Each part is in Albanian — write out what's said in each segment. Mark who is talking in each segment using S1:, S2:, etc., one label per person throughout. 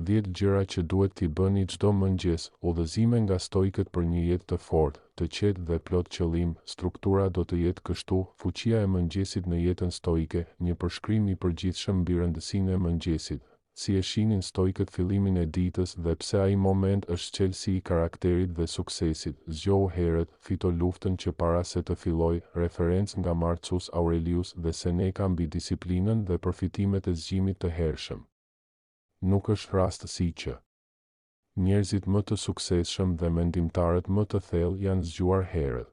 S1: 10 gjëra që duhet t'i bëni çdo mëngjes, udhëzime nga stoikët për një jetë të fortë, të qetë dhe plot qëllim. Struktura do të jetë kështu: fuqia e mëngjesit në jetën stoike, një përshkrim i përgjithshëm mbi rëndësinë e mëngjesit, si e shihnin stoikët fillimin e ditës dhe pse ai moment është çelësi i karakterit dhe suksesit. Zgjohu herët, fito luftën që para se të filloj. Referencë nga Marcus Aurelius dhe Seneca mbi disiplinën dhe përfitimet e zgjimit të hershëm. Nuk është rastësi që njerëzit më të suksesshëm dhe mendimtarët më të thellë janë zgjuar herët.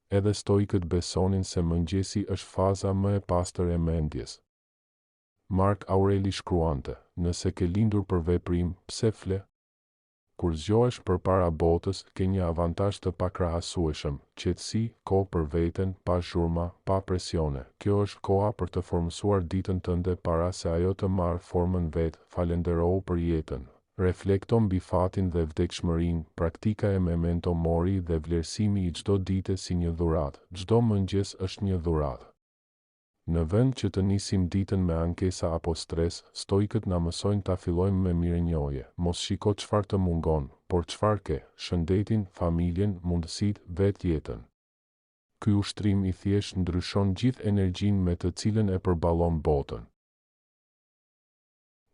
S1: Edhe stoikët besonin se mëngjesi është faza më e pastër e mendjes. Mark Aureli shkruante: nëse ke lindur për veprim, pse fle? Kur zgjohesh përpara botës, ke një avantazh të pakrahasueshëm: qetësi, kohë për veten, pa zhurma, pa presione. Kjo është koha për të formsuar ditën tënde para se ajo të marrë formën vet. Falenderohu për jetën. Reflekto mbi fatin dhe vdekshmërinë. Praktika e memento mori dhe vlerësimi i çdo dite si një dhuratë. Çdo mëngjes është një dhuratë. Në vend që të nisim ditën me ankesa apo stres, stoikët na mësojnë ta fillojmë me mirënjohje. Mos shiko çfarë të mungon, por çfarë ke: shëndetin, familjen, mundësitë, vetjetën. Ky ushtrim i thjeshtë ndryshon gjithë energjinë me të cilën e përballon botën.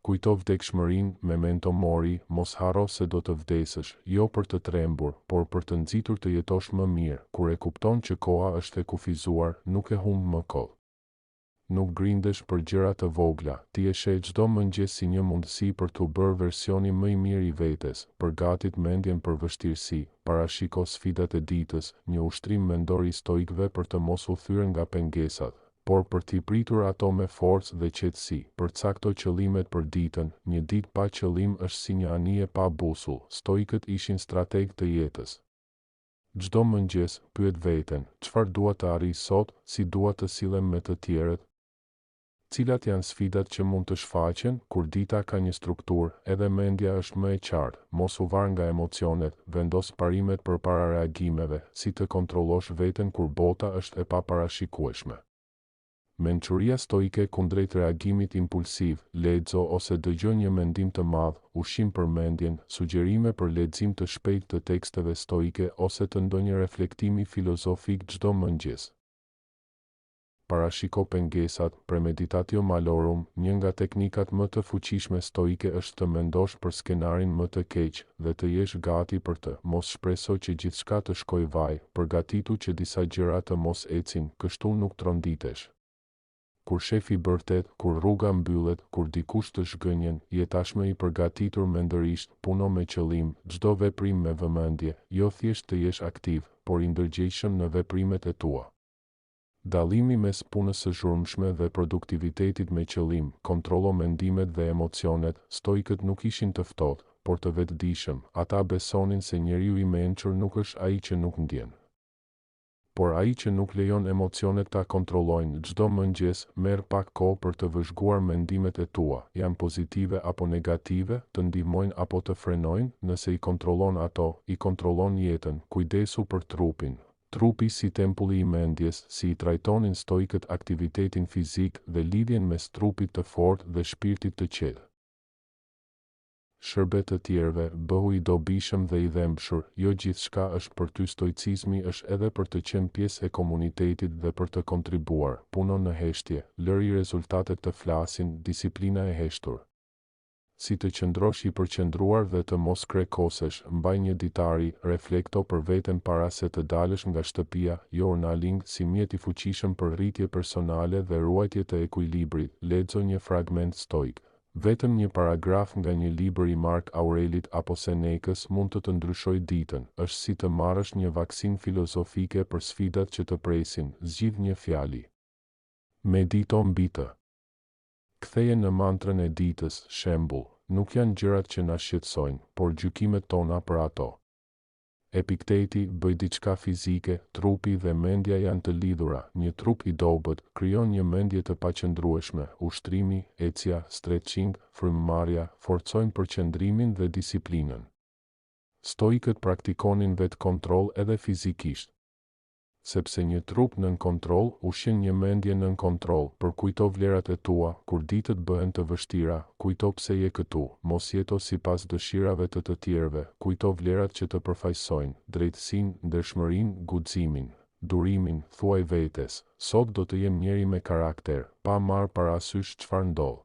S1: Kujto vdekshmërinë, memento mori, mos harro se do të vdesësh, jo për të trembur, por për të nxitur të jetosh më mirë. Kur e kupton që koha është e kufizuar, nuk e humb më kohë. Nuk grindesh për gjëra të vogla, ti e sheh çdo mëngjes si një mundësi për t'u bërë versioni më i mirë i vetes. Përgatit mendjen për vështirësi, parashiko sfidat e ditës, një ushtrim mendor i stoikëve për të mos u thyer nga pengesat, por për t'i pritur ato me forcë dhe qetësi. Përcakto qëllimet për ditën. Një ditë pa qëllim është si një anije pa busull. Stoikët ishin strategë të jetës. Çdo mëngjes pyet veten: çfarë dua të arrij sot, si dua të sillem me të tjerët? Cilat janë sfidat që mund të shfaqen? Kur dita ka një strukturë, edhe mendja është më e qartë. Mos u var nga emocionet, vendos parimet përpara reagimeve, si të kontrollosh veten kur bota është e paparashikueshme. Mençuria stoike kundrejt reagimit impulsiv. Lexo ose dëgjo një mendim të madh, ushqim për mendjen, sugjerime për lexim të shpejtë të teksteve stoike ose të ndonjë reflektimi filozofik çdo mëngjes. Parashiko pengesat. Premeditatio malorum. Një nga teknikat më të fuqishme stoike është të mendosh për skenarin më të keq dhe të jesh gati për të. Mos shpreso që gjithçka të shkojë vaj, përgatitu që disa gjëra të mos ecin, kështu nuk tronditesh. Kur shefi bërtet, kur rruga mbyllet, kur dikush të zhgënjen, je tashmë i përgatitur mendërisht. Puno me qëllim, çdo veprim me vëmendje, jo thjesht të jesh aktiv, por i ndërgjegjshëm në veprimet e tua. Dallimi mes punës së zhurmshme dhe produktivitetit me qëllim. Kontrollo mendimet dhe emocionet. Stoikët nuk ishin të ftohtë, por të vetëdijshëm. Ata besonin se njeriu i mençur nuk është ai që nuk ndjen, por ai që nuk lejon emocionet ta kontrollojnë. Çdo mëngjes merr pak kohë për të vëzhguar mendimet e tua. Janë pozitive apo negative, të ndihmojnë apo të frenojnë? Nëse i kontrollon ato, i kontrollon jetën. Kujdesu për trupin. Trupi si tempulli i mendjes. Si i trajtonin stoikët aktivitetin fizik dhe lidhjen mes trupit të fortë dhe shpirtit të qetë. Shërbet të tjerëve. Bëhu i dobishëm dhe i dhembshur. Jo gjithçka është për ty. Stoicizmi është edhe për të qenë pjesë e komunitetit dhe për të kontribuar. Puno në heshtje. Lëri rezultatet të flasin. Disiplina e heshtur. Si të qëndrosh i përqendruar dhe të mos krekosesh. Mbaj një ditari. Reflekto për veten para se të dalësh nga shtëpia. Journaling si mjet i fuqishëm për rritje personale dhe ruajtje të ekuilibrit. Lexo një fragment stoik. Vetëm një paragraf nga një libër i Mark Aurelit apo Senekës mund të ndryshojë ditën. Është si të marrësh një vaksinë filozofike për sfidat që të presin. Zgjidh një fjali. Medito mbi të. Ktheje në mantrën e ditës. Shembull, nuk janë gjërat që na shqetësojnë, por gjykimet tona për ato. Epikteti, bëj diçka fizike. Trupi dhe mendja janë të lidhura. Një trup i dobët krijon një mendje të paqëndrueshme. Ushtrimi, ecja, stretching, frymëmarrja forcojnë përqendrimin dhe disiplinën. Stoikët praktikonin vetë kontroll edhe fizikisht. sepse një trup nën kontroll ushqen një mendje nën kontroll. Për kujto vlerat e tua, kur ditët bëhen të vështira, kujto pse je këtu, mos jeto sipas dëshirave të tjerëve, kujto vlerat që të përfaqësojnë, drejtësinë, ndershmërinë, guximin, durimin, thuaj vetes, sot do të jem njeri me karakter, pa marrë parasysh çfarë ndodh.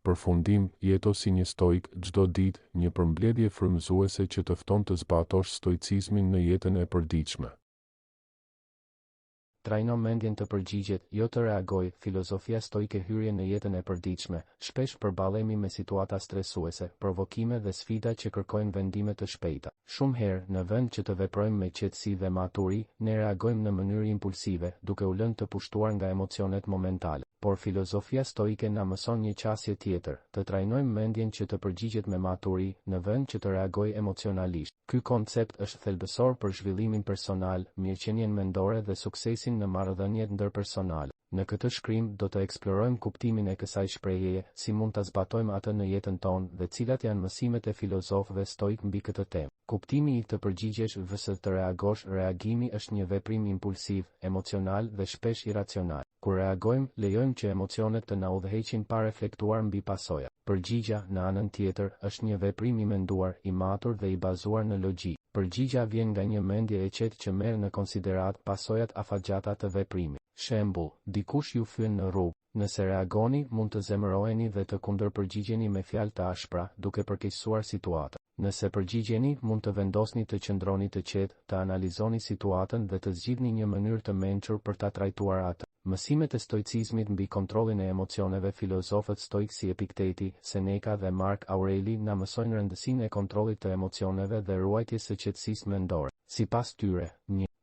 S1: Përfundim, jeto si një stoik çdo ditë, një përmbledhje frymëzuese që të fton të zbatosh stoicizmin në jetën e përditshme.
S2: Trajno mendjen të përgjigjet, jo të reagoj. Filozofia stoike hyrje në jetën e përditshme. Shpesh përballemi me situata stresuese, provokime dhe sfida që kërkojnë vendime të shpejta. Shumë herë, në vend që të veprojmë me qetësi dhe maturi, ne reagojmë në mënyrë impulsive, duke u lënë të pushtuar nga emocionet momentale. Por filozofia stoike na mëson një qasje tjetër, të trajnojmë mendjen që të përgjigjet me maturi, në vend që të reagoj emocionalisht. Ky koncept është thelbësor për zhvillimin personal, mirëqenien mendore dhe suksesin në marrëdhëniet ndërpersonale. Në këtë shkrim do të eksplorojmë kuptimin e kësaj shprehjeje, si mund ta zbatojmë atë në jetën tonë dhe cilat janë mësimet e filozofëve stoik mbi këtë temë. Kuptimi i të përgjigjesh vs të reagosh. Reagimi është një veprim impulsiv, emocional dhe shpesh iracional. Kur reagojmë, lejojmë që emocionet të na udhëheqin pa reflektuar mbi pasoja. Përgjigja, në anën tjetër, është një veprim i menduar, i matur dhe i bazuar në logjikë. Përgjigja vjen nga një mendje e qetë që merr në konsiderat pasojat afatgjata të veprimit. Shembull, dikush ju fyen në rrugë. Nëse reagoni, mund të zemëroheni dhe të kundërpërgjigjeni me fjalë të ashpra, duke përkeqësuar situatën. Nëse përgjigjeni, mund të vendosni të qëndroni të qetë, të analizoni situatën dhe të zgjidhni një mënyrë të mençur për ta trajtuar atë. Mësimet e stoicizmit mbi kontrollin e emocioneve. Filozofët stoik si Epikteti, Seneca dhe Mark Aureli na mësojnë rëndësinë e kontrollit të emocioneve dhe ruajtjes së qetësisë mendore. Sipas tyre,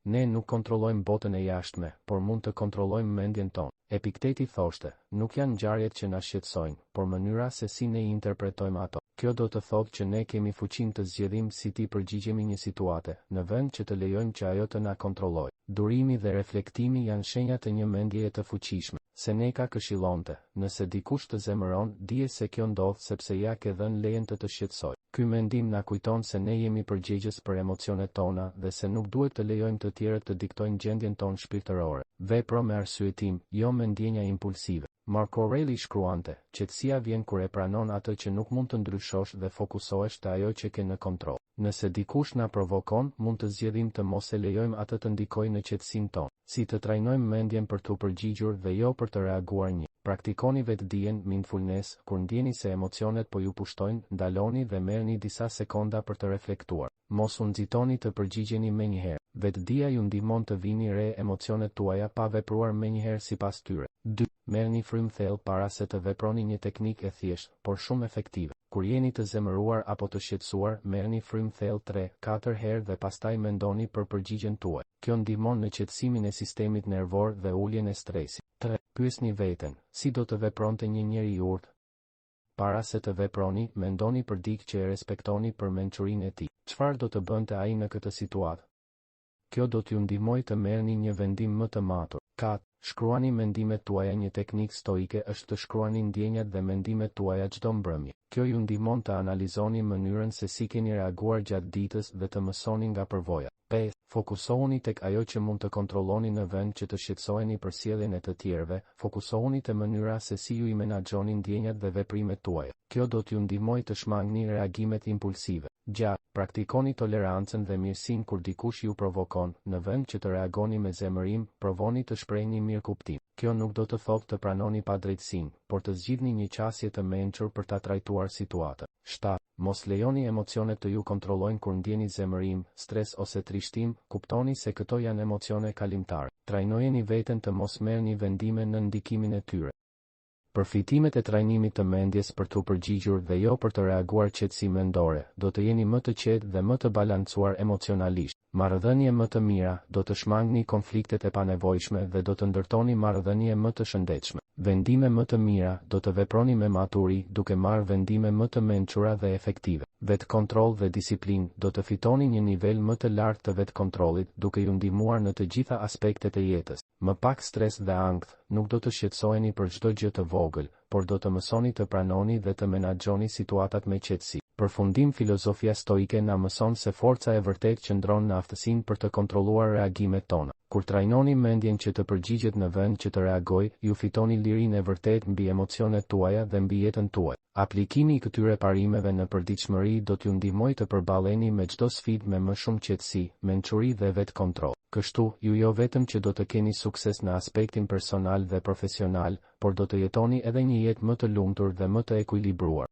S2: ne nuk kontrollojmë botën e jashtme, por mund të kontrollojmë mendjen tonë. Epikteti thoshte, nuk janë ngjarjet që na shqetësojnë, por mënyra se si ne i interpretojmë ato. Kjo do të thotë që ne kemi fuqinë të zgjedhim si ti përgjigjemi një situate, në vend që të lejojmë që ajo të na kontrollojë. Durimi dhe reflektimi janë shenja të një mendjeje të fuqishme. Seneca këshillonte, nëse dikush të zemëron, dije se kjo ndodh sepse ja ke dhënë lejen të shqetësojë. Ky mendim na kujton se ne jemi përgjegjës për emocionet tona dhe se nuk duhet të lejojmë të tjerët të diktojnë gjendjen tonë shpirtërore. Vepro me arsyetim, jo me ndjenja impulsive. Marco Aureli shkruante, qetësia vjen kur e pranon atë që nuk mund të ndryshosh dhe fokusohesh te ajo që ke në kontroll. Nëse dikush na provokon, mund të zgjedhim të mos e lejojmë atë të ndikojë në qetësinë tonë. Si të trajnojmë mendjen për të përgjigjur dhe jo për të reaguar një. Praktikoni vetdijen, mindfulness, kur ndjeni se emocionet po ju pushtojnë, ndaloni dhe merrni disa sekonda për të reflektuar. Mos u nxitoni të përgjigjeni menjëherë. Vetdia ju ndihmon të vini re emocionet tuaja pa vepruar menjëherë sipas tyre. 2. Merrni frymë thellë para se të veproni. Një teknikë e thjeshtë, por shumë efektive. Kur jeni të zemëruar apo të shqetësuar, merrni frymë thellë 3-4 herë dhe pastaj mendoni për përgjigjen tuaj. Kjo ndihmon në qetësimin e sistemit nervor dhe uljen e stresit. 3. Pyesni veten, si do të vepronte një njeri i urtë? Para se të veproni, mendoni për dikë që e respektoni për mençurinë e tij. Çfarë do të bënte ai në këtë situatë? Kjo do t'ju ndihmojë të merrni një vendim më të matur. 4. Shkruani mendimet tuaja. Një teknikë stoike është të shkruani ndjenjat dhe mendimet tuaja çdo mbrëmje. Kjo ju ndihmon të analizoni mënyrën se si keni reaguar gjatë ditës dhe të mësoni nga përvojat. 5. Fokusohuni tek ajo që mund të kontrolloni në vend që të shqetësoheni për sjelljen e të tjerëve. Fokusohuni te mënyra se si ju i menaxhoni ndjenjat dhe veprimet tuaja. Kjo do t'ju ndihmojë të shmangni reagimet impulsive. 6. Praktikoni tolerancën dhe mirësinë kur dikush ju provokon. Në vend që të reagoni me zemërim, provoni të shprehni mirëkuptim. Kjo nuk do të thotë të pranoni padrejtësinë, por të zgjidhni një qasje të mençur për ta trajtuar situatën. 7. Mos lejoni emocionet të ju kontrollojnë. Kur ndjeni zemërim, stres ose trishtim, kuptoni se këto janë emocione kalimtare. Trajnojeni veten të mos merrni vendime në ndikimin e tyre. Përfitimet e trajnimit të mendjes për të përgjigjur dhe jo për të reaguar qetësi mendore, do të jeni më të qetë dhe më të balancuar emocionalisht. Marrëdhënie më të mira, do të shmangni konfliktet e panevojshme dhe do të ndërtoni marrëdhënie më të shëndetshme. Vendime më të mira, do të veproni me maturi, duke marrë vendime më të mençura dhe efektive. Vetkontroll dhe disiplinë, do të fitoni një nivel më të lartë të vetkontrollit, duke ju ndihmuar në të gjitha aspektet e jetës. Më pak stres dhe ankth, nuk do të shqetësoheni për çdo gjë të vogël, por do të mësoni të pranoni dhe të menaxhoni situatat me qetësi. Përfundim, filozofia stoike na mëson se forca e vërtet qëndron në aftësinë për të kontrolluar reagimet tona. Kur trajnoni mendjen që të përgjigjet në vend që të reagoj, ju fitoni lirinë e vërtet mbi emocionet tuaja dhe mbi jetën tuaj. Aplikimi i këtyre parimeve në përditshmëri do t'ju ndihmojë të përballeni me çdo sfidë me më shumë qetësi, mençuri dhe vetkontroll. Kështu, ju jo vetëm që do të keni sukses në aspektin personal dhe profesional, por do të jetoni edhe një jetë më të lumtur dhe më të ekuilibruar.